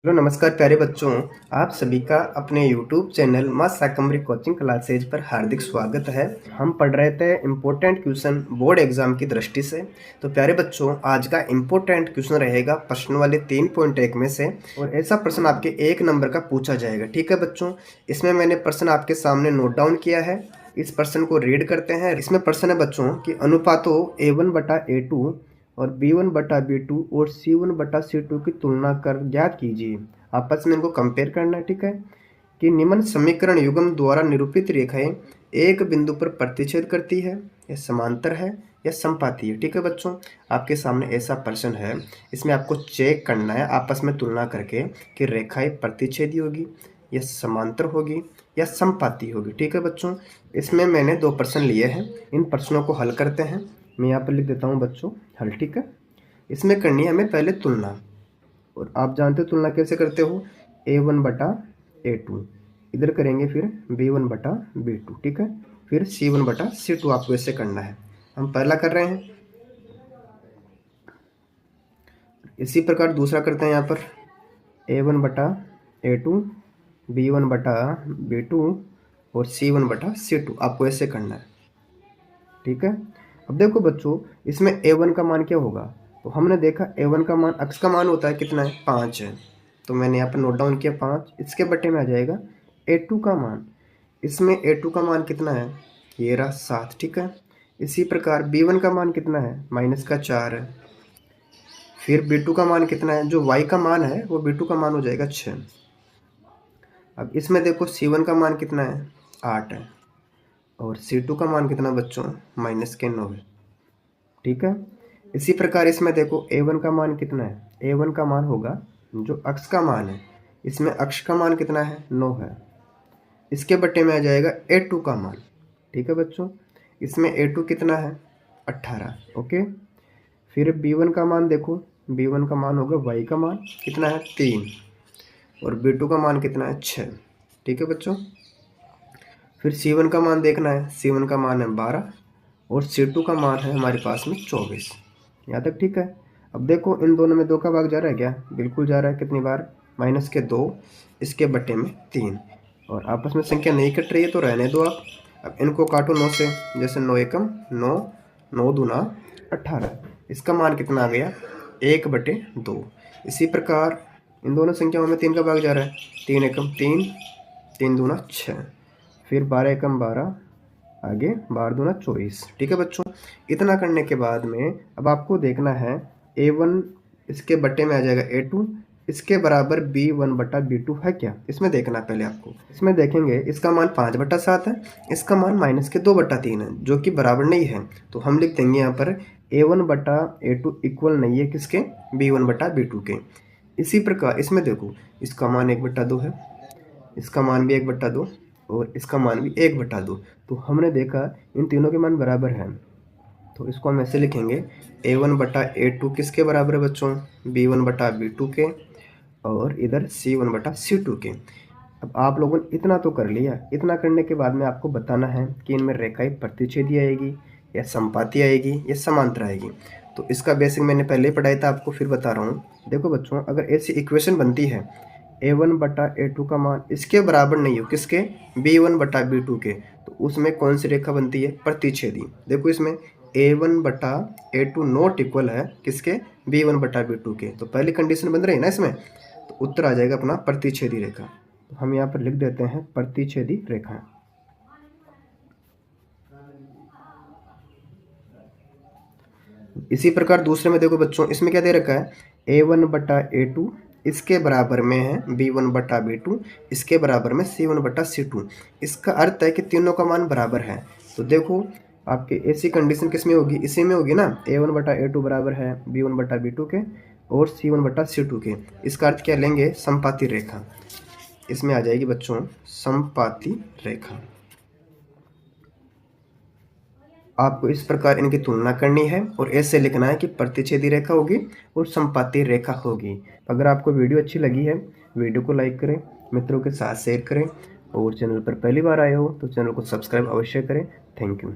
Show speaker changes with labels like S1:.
S1: Hello नमस्कार प्यारे बच्चों। आप सभी का अपने YouTube चैनल माँ शाकंभरी कोचिंग क्लासेज पर हार्दिक स्वागत है। हम पढ़ रहे थे इम्पोर्टेंट क्वेश्चन बोर्ड एग्जाम की दृष्टि से। तो प्यारे बच्चों, आज का इम्पोर्टेंट क्वेश्चन रहेगा प्रश्न वाले 3.1 में से, और ऐसा प्रश्न आपके 1 नंबर का पूछा जाएगा। ठीक है बच्चों, इसमें मैंने प्रश्न आपके सामने नोट डाउन किया है। इस प्रश्न को रीड करते हैं। इसमें प्रश्न है बच्चों कि अनुपातों A1/A2 और B1/B2 और C1/C2 की तुलना कर ज्ञात कीजिए। आपस में इनको कंपेयर करना है। ठीक है, कि निम्न समीकरण युग्म द्वारा निरूपित रेखाएं एक बिंदु पर प्रतिच्छेद करती है, या समांतर है, या समपाती है। ठीक है बच्चों, आपके सामने ऐसा प्रश्न है। इसमें आपको चेक करना है आपस में तुलना करके कि रेखाएं प्रतिच्छेदी होगी, या समांतर होगी, या समपाती होगी। ठीक है बच्चों, इसमें मैंने 2 प्रश्न लिए हैं। इन प्रश्नों को हल करते हैं। मैं यहाँ पर लिख देता हूँ बच्चों हल। ठीक है, इसमें करनी है हमें पहले तुलना, और आप जानते हो तुलना कैसे करते हो। A1/A2 इधर करेंगे, फिर B1/B2। ठीक है, फिर C1/C2 आपको ऐसे करना है। हम पहला कर रहे हैं। इसी प्रकार दूसरा करते हैं। यहाँ पर A1/A2, B1/B2 और C1/C2 आपको ऐसे करना है। ठीक है, अब देखो बच्चों, इसमें A1 का मान क्या होगा। तो हमने देखा A1 का मान, अक्ष का मान होता है कितना है, 5 है। तो मैंने यहाँ पर नोट डाउन किया 5। इसके बटे में आ जाएगा A2 का मान। इसमें A2 का मान कितना है, ये रहा 7। ठीक है, इसी प्रकार B1 का मान कितना है, -4 है। फिर B2 का मान कितना है, जो Y का मान है वो B2 का मान हो जाएगा 6। अब इसमें देखो C1 का मान कितना है, 8 है, और C2 का मान कितना बच्चों, -9 है। ठीक है, इसी प्रकार इसमें देखो A1 का मान कितना है। A1 का मान होगा जो अक्ष का मान है। इसमें अक्ष का मान कितना है, 9 है। इसके बटे में आ जाएगा A2 का मान। ठीक है बच्चों, इसमें A2 कितना है, 18। ओके, फिर B1 का मान देखो। B1 का मान होगा Y का मान कितना है, 3, और B2 का मान कितना है, 6। ठीक है बच्चों, फिर C1 का मान देखना है। C1 का मान है 12, और C2 का मान है हमारे पास में 24। यहाँ तक ठीक है। अब देखो इन दोनों में 2 का भाग जा रहा है क्या, बिल्कुल जा रहा है। कितनी बार, -2, इसके बटे में 3, और आपस में संख्या नहीं कट रही है तो रहने दो आप। अब इनको काटो 9 से, जैसे 9 एकम 9, 9 दूना 18। इसका मान कितना आ गया, 1/2। इसी प्रकार इन दोनों संख्याओं में 3 का भाग जा रहा है। 3 एकम 3, 3 दूना 6, फिर 12 एकम 12, आगे 12 दूना 24। ठीक है बच्चों, इतना करने के बाद में अब आपको देखना है A1 इसके बटे में आ जाएगा A2, इसके बराबर B1/B2 है क्या, इसमें देखना है पहले आपको। इसमें देखेंगे इसका मान 5/7 है, इसका मान -2/3 है, जो कि बराबर नहीं है। तो हम लिख देंगे यहाँ पर A1/A2 इक्वल नहीं है किसके, B1/B2 के। इसी प्रकार इसमें देखो, इसका मान 1/2 है, इसका मान भी 1/2, और इसका मान भी 1/2। तो हमने देखा इन तीनों के मान बराबर हैं। तो इसको हम ऐसे लिखेंगे, A1/A2 किसके बराबर है बच्चों, B1/B2 के, और इधर C1/C2 के। अब आप लोगों ने इतना तो कर लिया। इतना करने के बाद में आपको बताना है कि इनमें रेखाएं प्रतिच्छेदी आएगी, या समपाती आएगी, या समांतर आएगी। तो इसका बेसिक मैंने पहले ही पढ़ाया था आपको, फिर बता रहा हूँ। देखो बच्चों, अगर ऐसी इक्वेशन बनती है A1/A2 का मान इसके बराबर नहीं हो किसके, B1/B2 के, तो उसमें कौन सी रेखा बनती है, प्रतिच्छेदी। देखो इसमें A1/A2 नॉट इक्वल है किसके, B1/B2 के। तो पहली कंडीशन बन रही है ना इसमें, तो उत्तर आ जाएगा अपना प्रतिच्छेदी रेखा। तो हम यहाँ पर लिख देते हैं प्रतिच्छेदी रेखा। इसी प्रकार दूसरे में देखो बच्चों, इसमें क्या दे रखा है, A1/A2 इसके बराबर में है B1/B2, इसके बराबर में C1/C2। इसका अर्थ है कि तीनों का मान बराबर है। तो देखो आपकी ऐसी कंडीशन किस में होगी, इसी में होगी ना। A1/A2 बराबर है B1/B2 के और C1/C2 के। इसका अर्थ क्या लेंगे, समपाती रेखा। इसमें आ जाएगी बच्चों समपाती रेखा। आपको इस प्रकार इनकी तुलना करनी है, और ऐसे लिखना है कि प्रतिच्छेदी रेखा होगी और समपाती रेखा होगी। अगर आपको वीडियो अच्छी लगी है, वीडियो को लाइक करें, मित्रों के साथ शेयर करें, और चैनल पर पहली बार आए हो तो चैनल को सब्सक्राइब अवश्य करें। Thank you.